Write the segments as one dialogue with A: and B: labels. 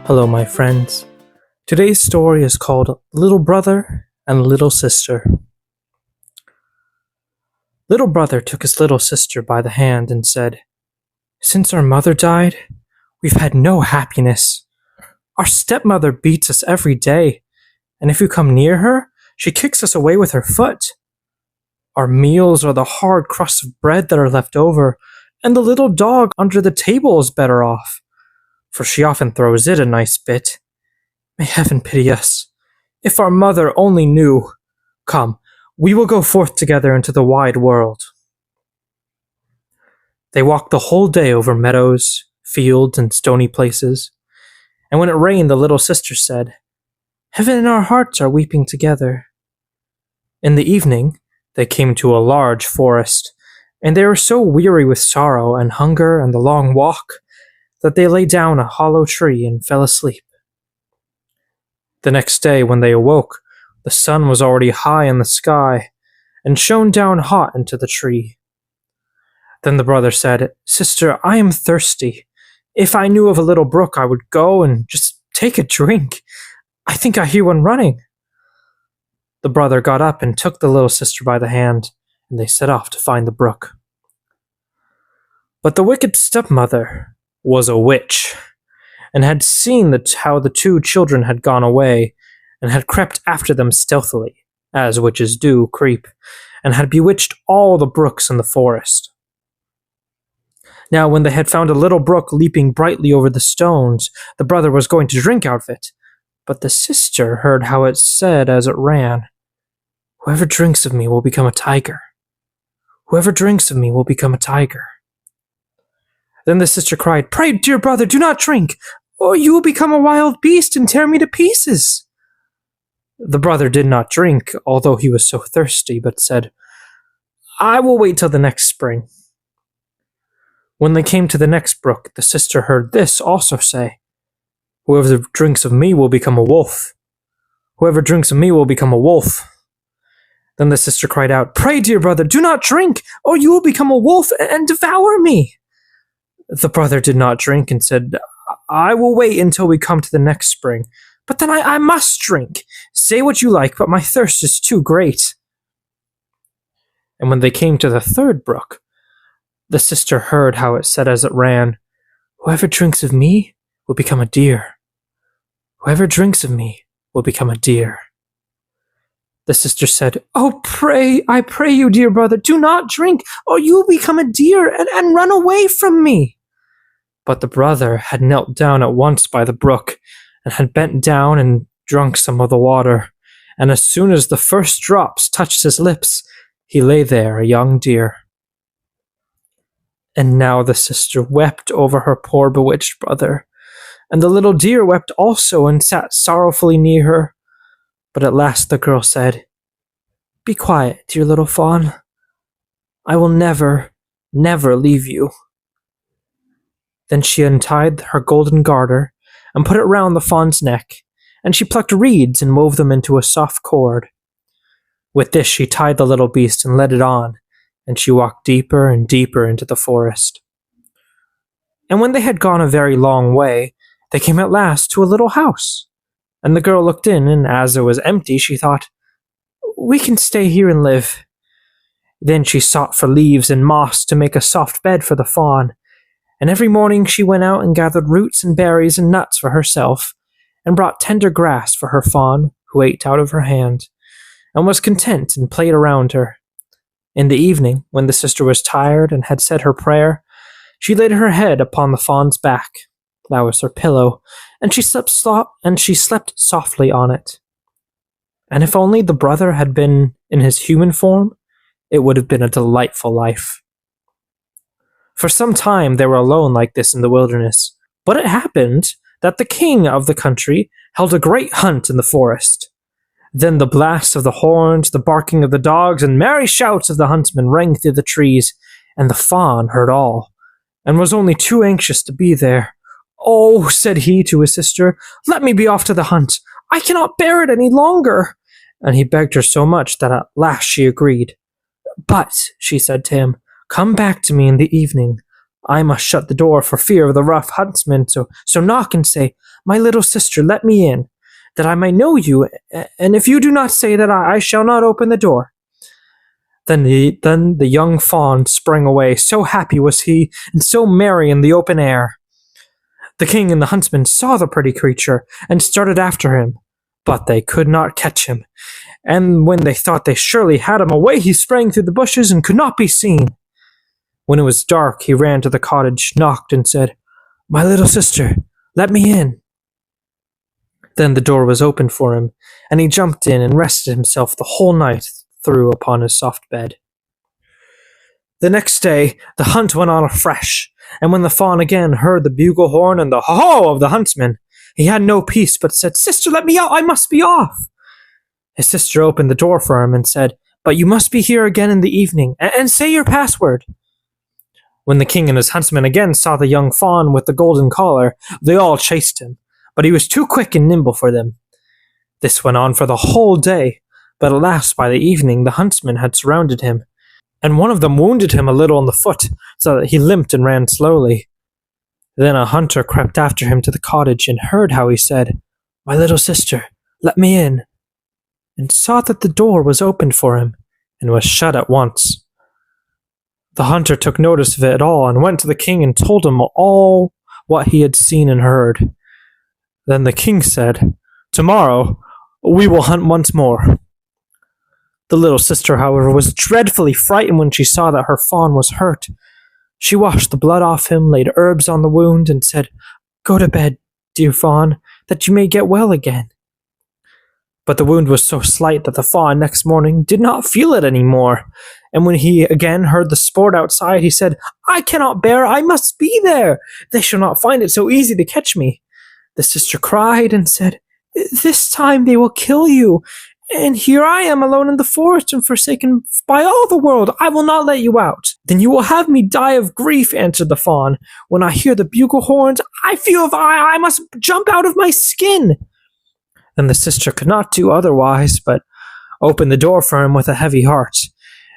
A: Hello, my friends. Today's story is called Little Brother and Little Sister. Little brother took his little sister by the hand and said, "Since our mother died, we've had no happiness. Our stepmother beats us every day, and if you come near her, she kicks us away with her foot. Our meals are the hard crusts of bread that are left over, and the little dog under the table is better off, for she often throws it a nice bit. May heaven pity us. If our mother only knew. Come, we will go forth together into the wide world." They walked the whole day over meadows, fields, and stony places, and when it rained, the little sister said, "Heaven and our hearts are weeping together." In the evening, they came to a large forest, and they were so weary with sorrow and hunger and the long walk that they lay down a hollow tree and fell asleep. The next day, when they awoke, the sun was already high in the sky and shone down hot into the tree. Then the brother said, "Sister, I am thirsty. If I knew of a little brook, I would go and just take a drink. I think I hear one running." The brother got up and took the little sister by the hand, and they set off to find the brook. But the wicked stepmother was a witch, and had seen how the two children had gone away, and had crept after them stealthily, as witches do creep, and had bewitched all the brooks in the forest. Now when they had found a little brook leaping brightly over the stones, the brother was going to drink out of it, but the sister heard how it said as it ran, "Whoever drinks of me will become a tiger. Whoever drinks of me will become a tiger." Then the sister cried, "Pray, dear brother, do not drink, or you will become a wild beast and tear me to pieces." The brother did not drink, although he was so thirsty, but said, "I will wait till the next spring." When they came to the next brook, the sister heard this also say, "Whoever drinks of me will become a wolf. Whoever drinks of me will become a wolf." Then the sister cried out, "Pray, dear brother, do not drink, or you will become a wolf and devour me." The brother did not drink and said, "I will wait until we come to the next spring, but then I must drink. Say what you like, but my thirst is too great." And when they came to the third brook, the sister heard how it said as it ran, "Whoever drinks of me will become a deer. Whoever drinks of me will become a deer." The sister said, "Oh, I pray you, dear brother, do not drink, or you will become a deer and run away from me." But the brother had knelt down at once by the brook, and had bent down and drunk some of the water, and as soon as the first drops touched his lips, he lay there a young deer. And now the sister wept over her poor bewitched brother, and the little deer wept also and sat sorrowfully near her. But at last the girl said, "Be quiet, dear little fawn. I will never, never leave you." Then she untied her golden garter and put it round the fawn's neck, and she plucked reeds and wove them into a soft cord. With this she tied the little beast and led it on, and she walked deeper and deeper into the forest. And when they had gone a very long way, they came at last to a little house, and the girl looked in, and as it was empty, she thought, "We can stay here and live." Then she sought for leaves and moss to make a soft bed for the fawn, and every morning she went out and gathered roots and berries and nuts for herself, and brought tender grass for her fawn, who ate out of her hand, and was content and played around her. In the evening, when the sister was tired and had said her prayer, she laid her head upon the fawn's back. That was her pillow, and she slept softly on it. And if only the brother had been in his human form, it would have been a delightful life. For some time they were alone like this in the wilderness, but it happened that the king of the country held a great hunt in the forest. Then the blasts of the horns, the barking of the dogs, and merry shouts of the huntsmen rang through the trees, and the fawn heard all, and was only too anxious to be there. "Oh," said he to his sister, "let me be off to the hunt. I cannot bear it any longer." And he begged her so much that at last she agreed. "But," she said to him, "come back to me in the evening. I must shut the door for fear of the rough huntsman, so knock and say, "My little sister, let me in, that I may know you, and if you do not say that, I shall not open the door." Then the young fawn sprang away, so happy was he, and so merry in the open air. The king and the huntsman saw the pretty creature, and started after him, but they could not catch him, and when they thought they surely had him, away he sprang through the bushes and could not be seen. When it was dark, he ran to the cottage, knocked, and said, "My little sister, let me in." Then the door was opened for him, and he jumped in and rested himself the whole night through upon his soft bed. The next day the hunt went on afresh, and when the fawn again heard the bugle horn and the ho-ho of the huntsman, he had no peace, but said, "Sister, let me out, I must be off." His sister opened the door for him and said, "But you must be here again in the evening, and say your password." When the king and his huntsmen again saw the young fawn with the golden collar, they all chased him, but he was too quick and nimble for them. This went on for the whole day, but at last by the evening the huntsmen had surrounded him, and one of them wounded him a little in the foot, so that he limped and ran slowly. Then a hunter crept after him to the cottage and heard how he said, "My little sister, let me in," and saw that the door was opened for him, and was shut at once. The hunter took notice of it all, and went to the king and told him all what he had seen and heard. Then the king said, "Tomorrow we will hunt once more." The little sister, however, was dreadfully frightened when she saw that her fawn was hurt. She washed the blood off him, laid herbs on the wound, and said, "Go to bed, dear fawn, that you may get well again." But the wound was so slight that the fawn next morning did not feel it any more, and when he again heard the sport outside, he said, "I cannot bear, I must be there. They shall not find it so easy to catch me." The sister cried and said, "This time they will kill you, and here I am alone in the forest and forsaken by all the world. I will not let you out." "Then you will have me die of grief," answered the fawn. "When I hear the bugle horns, I feel as I must jump out of my skin." Then the sister could not do otherwise but open the door for him with a heavy heart,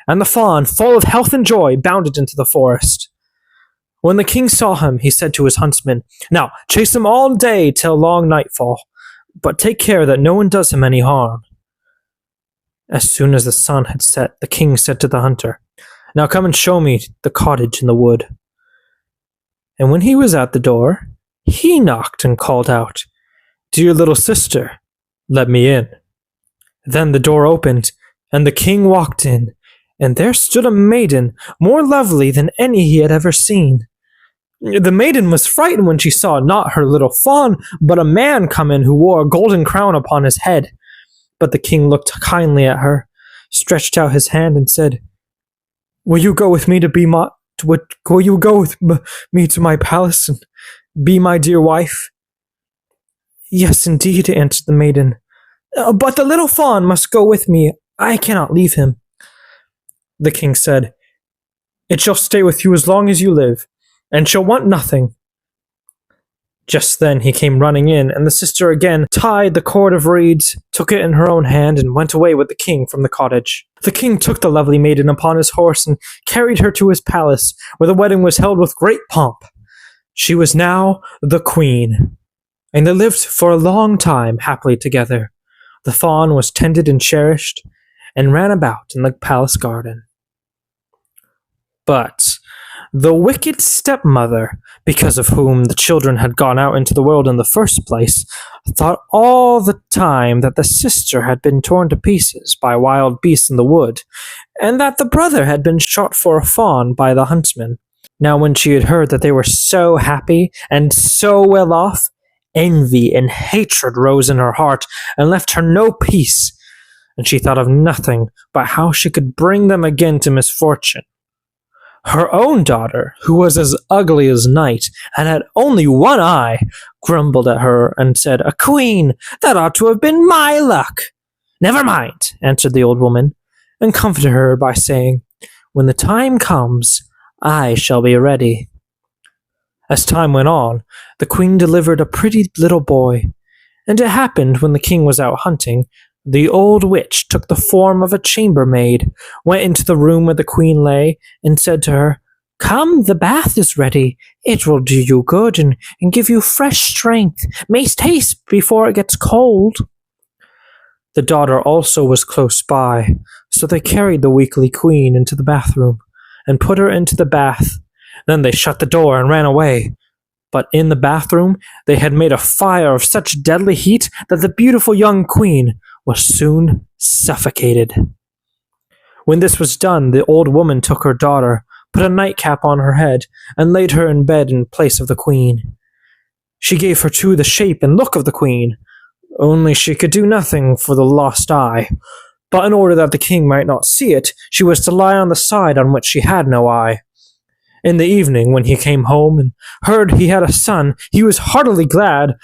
A: and the fawn, full of health and joy, bounded into the forest. When the king saw him, he said to his huntsman, "Now chase him all day till long nightfall, but take care that no one does him any harm." As soon as the sun had set, the king said to the hunter, "Now come and show me the cottage in the wood." And when he was at the door, he knocked and called out, "Dear little sister, let me in." Then the door opened, and the king walked in, and there stood a maiden more lovely than any he had ever seen. The maiden was frightened when she saw not her little fawn, but a man come in who wore a golden crown upon his head. But the king looked kindly at her, stretched out his hand, and said, "Will you go with me to my palace and be my dear wife?" "Yes, indeed," answered the maiden. "But the little fawn must go with me. I cannot leave him." The king said, "It shall stay with you as long as you live, and shall want nothing." Just then he came running in, and the sister again tied the cord of reeds, took it in her own hand, and went away with the king from the cottage. The king took the lovely maiden upon his horse and carried her to his palace, where the wedding was held with great pomp. She was now the queen, and they lived for a long time happily together. The fawn was tended and cherished, and ran about in the palace garden. But the wicked stepmother, because of whom the children had gone out into the world in the first place, thought all the time that the sister had been torn to pieces by wild beasts in the wood, and that the brother had been shot for a fawn by the huntsman. Now when she had heard that they were so happy and so well off, envy and hatred rose in her heart and left her no peace, and she thought of nothing but how she could bring them again to misfortune. Her own daughter, who was as ugly as night, and had only one eye, grumbled at her and said, "A queen! That ought to have been my luck!" "Never mind," answered the old woman, and comforted her by saying, "When the time comes, I shall be ready." As time went on, the queen delivered a pretty little boy, and it happened when the king was out hunting, the old witch took the form of a chambermaid, went into the room where the queen lay, and said to her, "Come, the bath is ready. It will do you good and give you fresh strength. Make haste before it gets cold." The daughter also was close by, so they carried the weakly queen into the bathroom and put her into the bath. Then they shut the door and ran away. But in the bathroom, they had made a fire of such deadly heat that the beautiful young queen was soon suffocated. When this was done, the old woman took her daughter, put a nightcap on her head, and laid her in bed in place of the queen. She gave her too the shape and look of the queen, only she could do nothing for the lost eye. But in order that the king might not see it, she was to lie on the side on which she had no eye. In the evening, when he came home and heard he had a son, he was heartily glad,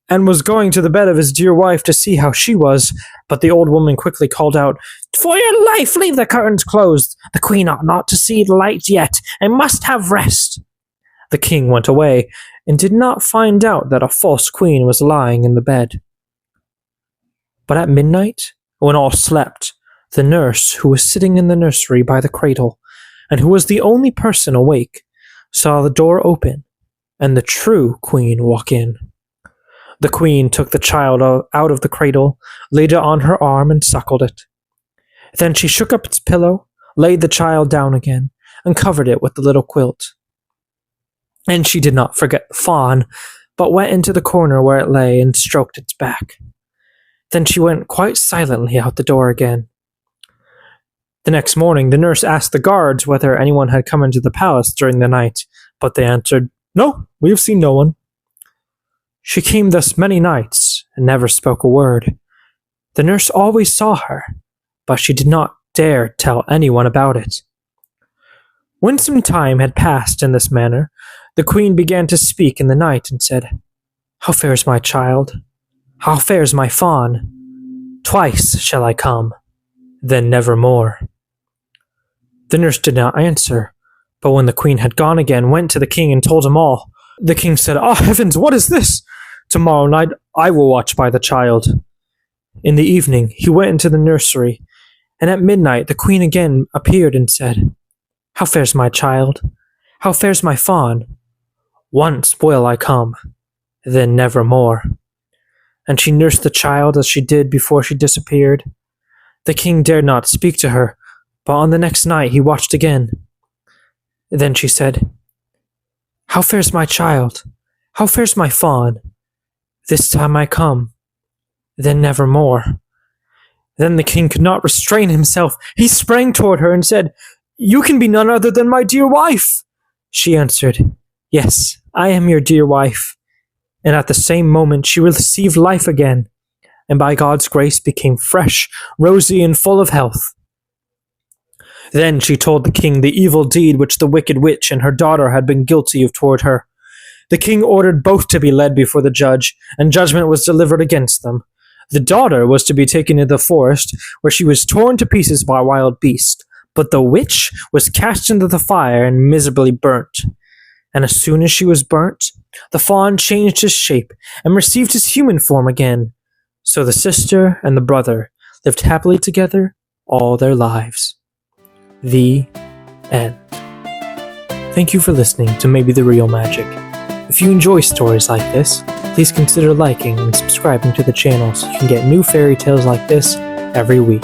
A: and was going to the bed of his dear wife to see how she was. But the old woman quickly called out, "For your life, leave the curtains closed. The queen ought not to see the light yet, and must have rest." The king went away, and did not find out that a false queen was lying in the bed. But at midnight, when all slept, the nurse, who was sitting in the nursery by the cradle, and who was the only person awake, saw the door open, and the true queen walk in. The queen took the child out of the cradle, laid it on her arm, and suckled it. Then she shook up its pillow, laid the child down again, and covered it with the little quilt. And she did not forget the fawn, but went into the corner where it lay and stroked its back. Then she went quite silently out the door again. The next morning, the nurse asked the guards whether anyone had come into the palace during the night, but they answered, "No, we have seen no one." She came thus many nights, and never spoke a word. The nurse always saw her, but she did not dare tell anyone about it. When some time had passed in this manner, the queen began to speak in the night, and said, "How fares my child? How fares my fawn? Twice shall I come, then never more." The nurse did not answer, but when the queen had gone again, went to the king and told him all. The king said, "Ah, heavens, what is this? Tomorrow night I will watch by the child." In the evening he went into the nursery, and at midnight the queen again appeared and said, "How fares my child? How fares my fawn? Once will I come, then never more." And she nursed the child as she did before she disappeared. The king dared not speak to her, but on the next night he watched again. Then she said, "How fares my child? How fares my fawn? This time I come, then never more." Then the king could not restrain himself. He sprang toward her and said, "You can be none other than my dear wife." She answered, "Yes, I am your dear wife." And at the same moment she received life again, and by God's grace became fresh, rosy, and full of health. Then she told the king the evil deed which the wicked witch and her daughter had been guilty of toward her. The king ordered both to be led before the judge, and judgment was delivered against them. The daughter was to be taken into the forest, where she was torn to pieces by wild beasts, but the witch was cast into the fire and miserably burnt. And as soon as she was burnt, the fawn changed his shape and received his human form again. So the sister and the brother lived happily together all their lives. The end. Thank you for listening to Maybe the Real Magic. If you enjoy stories like this, please consider liking and subscribing to the channel so you can get new fairy tales like this every week.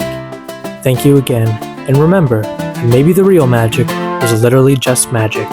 A: Thank you again, and remember, maybe the real magic is literally just magic.